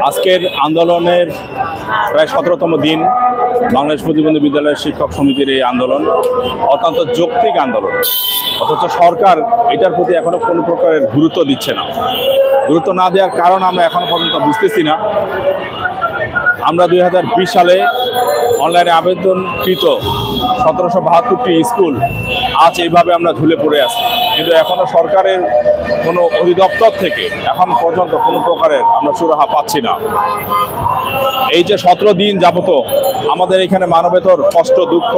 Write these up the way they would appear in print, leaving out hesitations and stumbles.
আজকের আন্দোলনের প্রায় 17তম দিন। বাংলাদেশ প্রতিবন্ধী বিদ্যালয়ের শিক্ষক সমিতির এই আন্দোলন অত্যন্ত যৌক্তিক আন্দোলন, অথচ সরকার এটার প্রতি এখনো কোনো প্রকারের গুরুত্ব দিচ্ছে না। গুরুত্ব না দেওয়ার কারণ আমরা এখনো পর্যন্ত বুঝতেছি না। আমরা 2020 সালে অনলাইনে আবেদনকৃত 1772টি স্কুল আজ এইভাবে আমরা ঝুলে পড়ে আছি, কিন্তু এখনো সরকারের কোনো অধিদপ্তর থেকে এখন পর্যন্ত কোনো প্রকারের আমরা সুরাহা পাচ্ছি না। এই যে 17 দিন যাবত আমাদের এখানে মানবেতর কষ্ট দুঃখ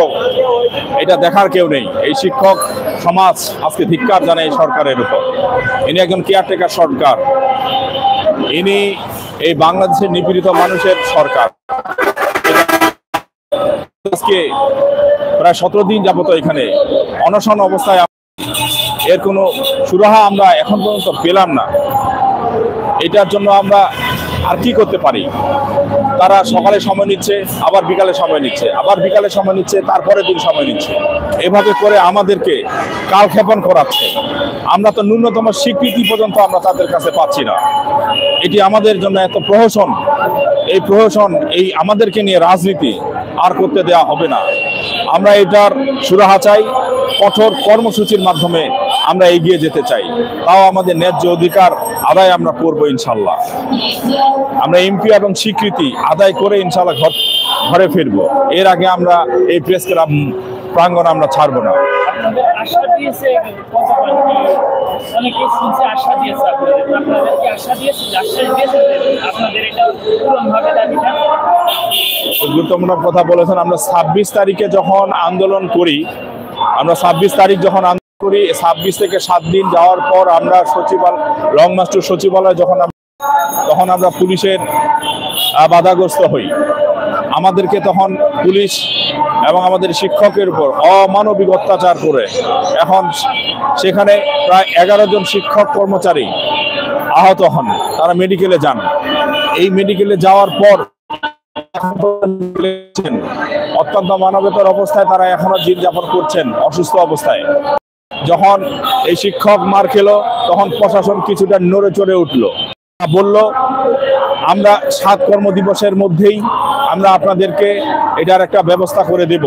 এটা দেখার কেউ নেই। এই শিক্ষক সমাজ আজকে ধিক্কার জানে এই সরকারের উপর। ইনি একজন কেয়ারটেকার সরকার, ইনি এই বাংলাদেশের নিপীড়িত মানুষের সরকার। আজকে প্রায় 17 দিন যাবত এখানে অনশন অবস্থায়, এর কোনো সুরাহা আমরা এখন পর্যন্ত পেলাম না। এটার জন্য আমরা আর কি করতে পারি? তারা সকালে সময় নিচ্ছে, আবার বিকালে সময় নিচ্ছে, আবার বিকালে সময় নিচ্ছে, তারপরে দিন সময় নিচ্ছে। এভাবে করে আমাদেরকে কালক্ষেপণ করাচ্ছে। আমরা তো ন্যূনতম স্বীকৃতি পর্যন্ত আমরা তাদের কাছে পাচ্ছি না। এটি আমাদের জন্য এত প্রহসন, এই প্রহসন, এই আমাদেরকে নিয়ে রাজনীতি আর করতে দেওয়া হবে না। আমরা এটার সুরাহা চাই, কঠোর কর্মসূচির মাধ্যমে আমরা এগিয়ে যেতে চাই। তাও আমাদের ন্যায্য অধিকার আদায় আমরা করবো ইনশাল্লাহ। আমরা এমপি এবং স্বীকৃতি আদায় করে ইনশাল্লাহ ঘরে ফিরবো। এর আগে আমরা এই প্রেস ক্লাব প্রাঙ্গণ আমরা ছাড়বো না। গুরুত্বপূর্ণ কথা বলেছেন। আমরা 26 তারিখে যখন আন্দোলন করি, 26 তারিখ যখন আন্দোলন করি, 26 থেকে 7 দিন যাওয়ার পর আমরা লং মাস্টার সচিবালয় তখন আমরা পুলিশের বাধাগ্রস্ত হই। আমাদেরকে তখন পুলিশ এবং আমাদের শিক্ষকের উপর অমানবিক অত্যাচার করে এখন সেখানে প্রায় 11 জন শিক্ষক কর্মচারী আহত হন, তারা মেডিকেলে যান। এই মেডিকেলে যাওয়ার পর অত্যন্ত মানবেতর অবস্থায় তারা এখনো দিন যাপন করছেন, অসুস্থ অবস্থায়। যখন এই শিক্ষক মার খেলো, তখন প্রশাসন কিছুটা নড়ে চড়ে উঠলো, বলল আমরা 7 কর্মদিবসের মধ্যেই আমরা আপনাদেরকে এটার একটা ব্যবস্থা করে দেব।